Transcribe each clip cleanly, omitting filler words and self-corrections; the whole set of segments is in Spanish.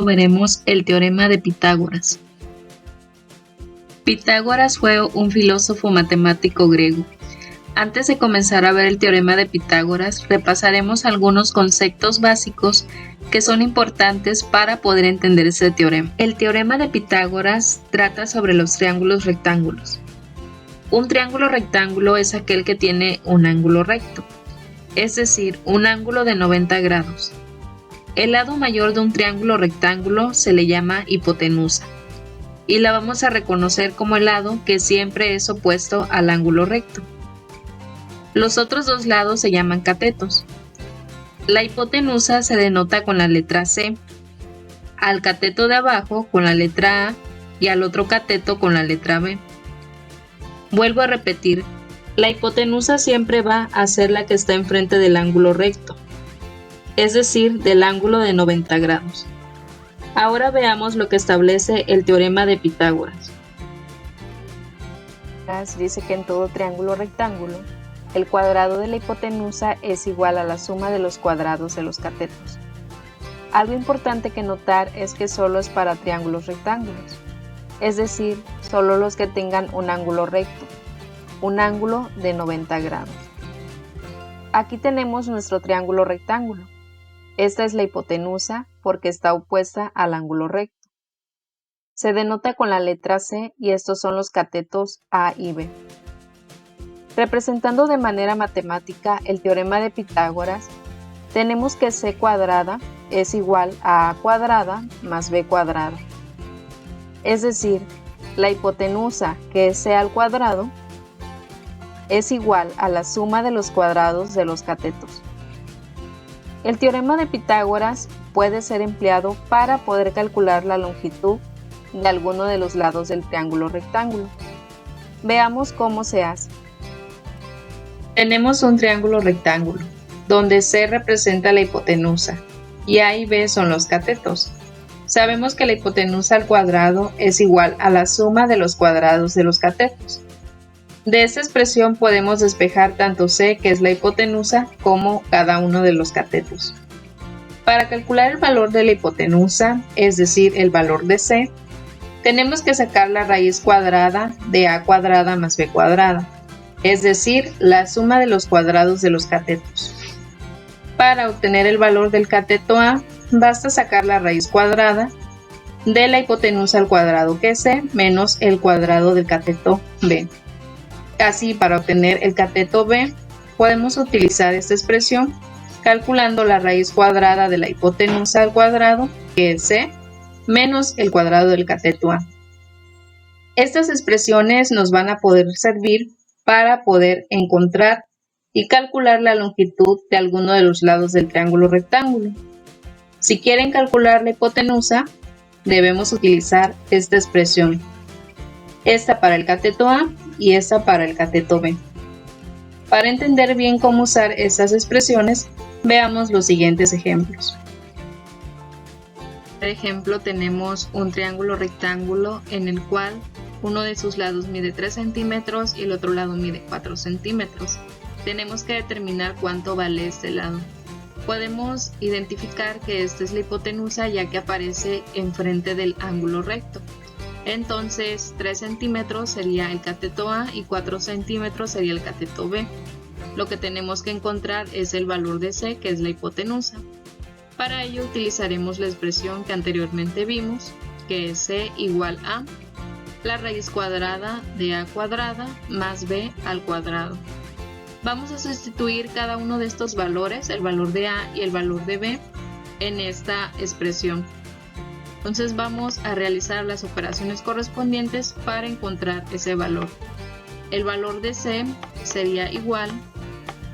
veremos el teorema de Pitágoras. Pitágoras fue un filósofo matemático griego. Antes de comenzar a ver el teorema de Pitágoras, repasaremos algunos conceptos básicos que son importantes para poder entender este teorema. El teorema de Pitágoras trata sobre los triángulos rectángulos. Un triángulo rectángulo es aquel que tiene un ángulo recto, es decir, un ángulo de 90 grados. El lado mayor de un triángulo rectángulo se le llama hipotenusa y la vamos a reconocer como el lado que siempre es opuesto al ángulo recto. Los otros dos lados se llaman catetos. La hipotenusa se denota con la letra C, al cateto de abajo con la letra A y al otro cateto con la letra B. Vuelvo a repetir, la hipotenusa siempre va a ser la que está enfrente del ángulo recto, es decir, del ángulo de 90 grados. Ahora veamos lo que establece el teorema de Pitágoras. Dice que en todo triángulo rectángulo, el cuadrado de la hipotenusa es igual a la suma de los cuadrados de los catetos. Algo importante que notar es que solo es para triángulos rectángulos, es decir, solo los que tengan un ángulo recto, un ángulo de 90 grados. Aquí tenemos nuestro triángulo rectángulo. Esta es la hipotenusa porque está opuesta al ángulo recto. Se denota con la letra C y estos son los catetos A y B. Representando de manera matemática el teorema de Pitágoras, tenemos que C cuadrada es igual a cuadrada más B cuadrada. Es decir, la hipotenusa, que es C al cuadrado, es igual a la suma de los cuadrados de los catetos. El teorema de Pitágoras puede ser empleado para poder calcular la longitud de alguno de los lados del triángulo rectángulo. Veamos cómo se hace. Tenemos un triángulo rectángulo, donde C representa la hipotenusa y A y B son los catetos. Sabemos que la hipotenusa al cuadrado es igual a la suma de los cuadrados de los catetos. De esta expresión podemos despejar tanto C, que es la hipotenusa, como cada uno de los catetos. Para calcular el valor de la hipotenusa, es decir, el valor de C, tenemos que sacar la raíz cuadrada de A cuadrada más B cuadrada, es decir, la suma de los cuadrados de los catetos. Para obtener el valor del cateto A, basta sacar la raíz cuadrada de la hipotenusa al cuadrado, que es C, menos el cuadrado del cateto B. Así, para obtener el cateto B, podemos utilizar esta expresión calculando la raíz cuadrada de la hipotenusa al cuadrado, que es C, menos el cuadrado del cateto A. Estas expresiones nos van a poder servir para poder encontrar y calcular la longitud de alguno de los lados del triángulo rectángulo. Si quieren calcular la hipotenusa, debemos utilizar esta expresión. Esta para el cateto A y esta para el cateto B. Para entender bien cómo usar estas expresiones, veamos los siguientes ejemplos. Por ejemplo, tenemos un triángulo rectángulo en el cual uno de sus lados mide 3 centímetros y el otro lado mide 4 centímetros. Tenemos que determinar cuánto vale este lado. Podemos identificar que esta es la hipotenusa ya que aparece enfrente del ángulo recto. Entonces 3 centímetros sería el cateto A y 4 centímetros sería el cateto B. Lo que tenemos que encontrar es el valor de C, que es la hipotenusa. Para ello utilizaremos la expresión que anteriormente vimos, que es C igual a la raíz cuadrada de A cuadrada más B al cuadrado. Vamos a sustituir cada uno de estos valores, el valor de A y el valor de B, en esta expresión. Entonces vamos a realizar las operaciones correspondientes para encontrar ese valor. El valor de C sería igual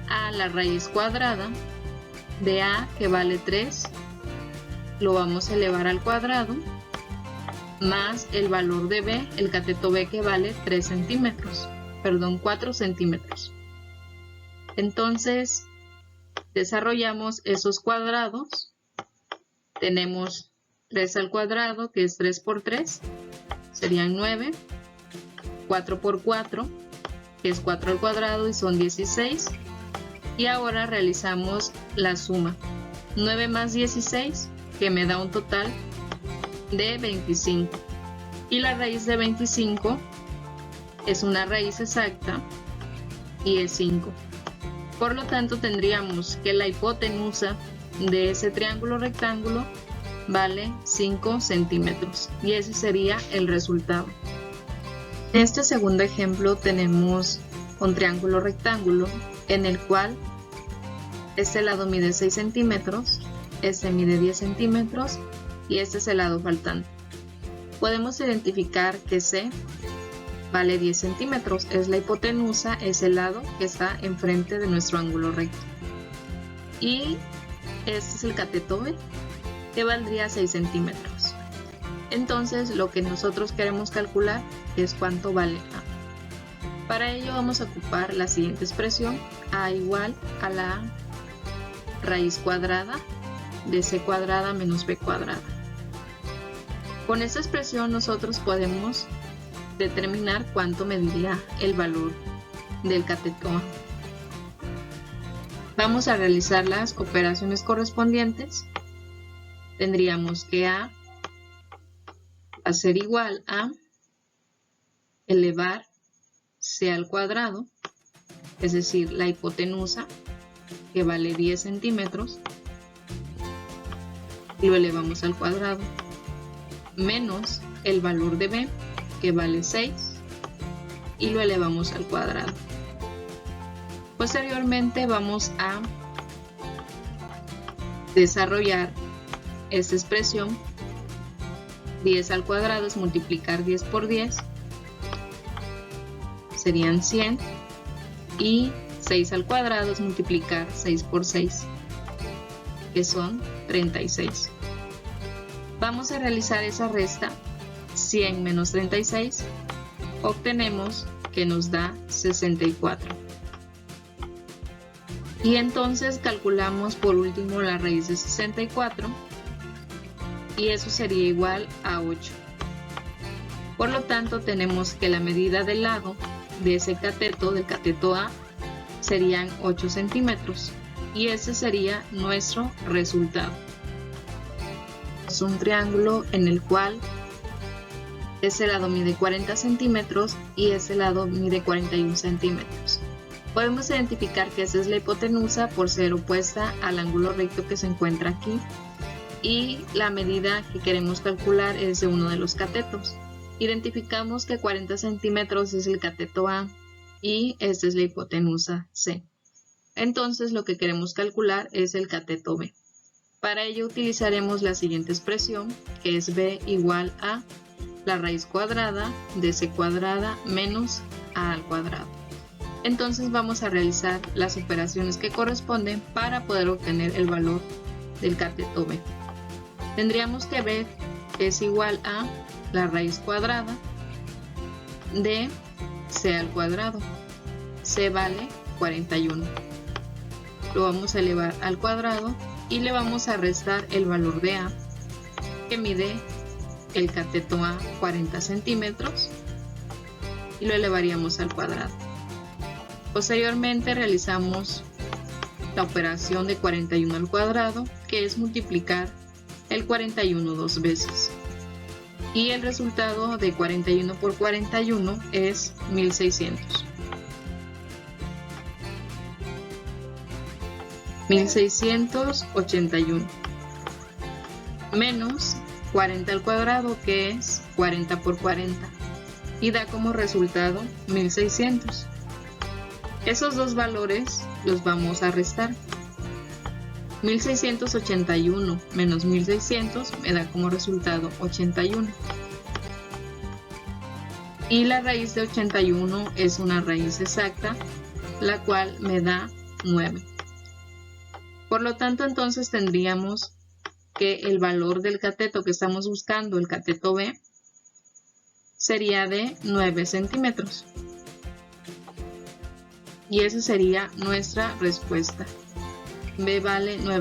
a la raíz cuadrada de A, que vale 3, lo vamos a elevar al cuadrado, más el valor de B, el cateto B, que vale 4 centímetros. Entonces desarrollamos esos cuadrados. Tenemos 3 al cuadrado, que es 3 por 3, serían 9, 4 por 4, que es 4 al cuadrado y son 16. Y ahora realizamos la suma. 9 más 16, que me da un total de 25. Y la raíz de 25 es una raíz exacta y es 5. Por lo tanto, tendríamos que la hipotenusa de ese triángulo rectángulo vale 5 centímetros. Y ese sería el resultado. En este segundo ejemplo tenemos un triángulo rectángulo en el cual este lado mide 6 centímetros, este mide 10 centímetros y este es el lado faltante. Podemos identificar que C vale 10 centímetros, es la hipotenusa, es el lado que está enfrente de nuestro ángulo recto. Y este es el cateto B, que valdría 6 centímetros. Entonces lo que nosotros queremos calcular es cuánto vale A. Para ello vamos a ocupar la siguiente expresión, A igual a la raíz cuadrada de C cuadrada menos B cuadrada. Con esta expresión nosotros podemos determinar cuánto mediría el valor del cateto A. Vamos a realizar las operaciones correspondientes. Tendríamos que A va a ser igual a elevar C al cuadrado, es decir, la hipotenusa, que vale 10 centímetros, lo elevamos al cuadrado, menos el valor de B, que vale 6, y lo elevamos al cuadrado. Posteriormente vamos a desarrollar esta expresión. 10 al cuadrado es multiplicar 10 por 10, serían 100, y 6 al cuadrado es multiplicar 6 por 6, que son 36. Vamos a realizar esa resta. 100 menos 36, obtenemos que nos da 64. Y entonces calculamos por último la raíz de 64, y eso sería igual a 8. Por lo tanto, tenemos que la medida del lado de ese cateto, del cateto A, serían 8 centímetros, y ese sería nuestro resultado. Es un triángulo en el cual ese lado mide 40 centímetros y ese lado mide 41 centímetros. Podemos identificar que esa es la hipotenusa por ser opuesta al ángulo recto que se encuentra aquí, y la medida que queremos calcular es de uno de los catetos. Identificamos que 40 centímetros es el cateto A y esta es la hipotenusa C. Entonces lo que queremos calcular es el cateto B. Para ello utilizaremos la siguiente expresión, que es B igual a la raíz cuadrada de C cuadrada menos A al cuadrado. Entonces vamos a realizar las operaciones que corresponden para poder obtener el valor del cateto B. Tendríamos que ver que es igual a la raíz cuadrada de C al cuadrado. C vale 41. Lo vamos a elevar al cuadrado y le vamos a restar el valor de A, que mide el cateto A 40 centímetros, y lo elevaríamos al cuadrado. Posteriormente realizamos la operación de 41 al cuadrado, que es multiplicar el 41 dos veces. Y el resultado de 41 por 41 es 1600. 1681 menos 40 al cuadrado, que es 40 por 40, y da como resultado 1600. Esos dos valores los vamos a restar. 1681 menos 1600 me da como resultado 81. Y la raíz de 81 es una raíz exacta, la cual me da 9. Por lo tanto, entonces tendríamos que el valor del cateto que estamos buscando, el cateto B, sería de 9 centímetros. Y esa sería nuestra respuesta. B vale 9.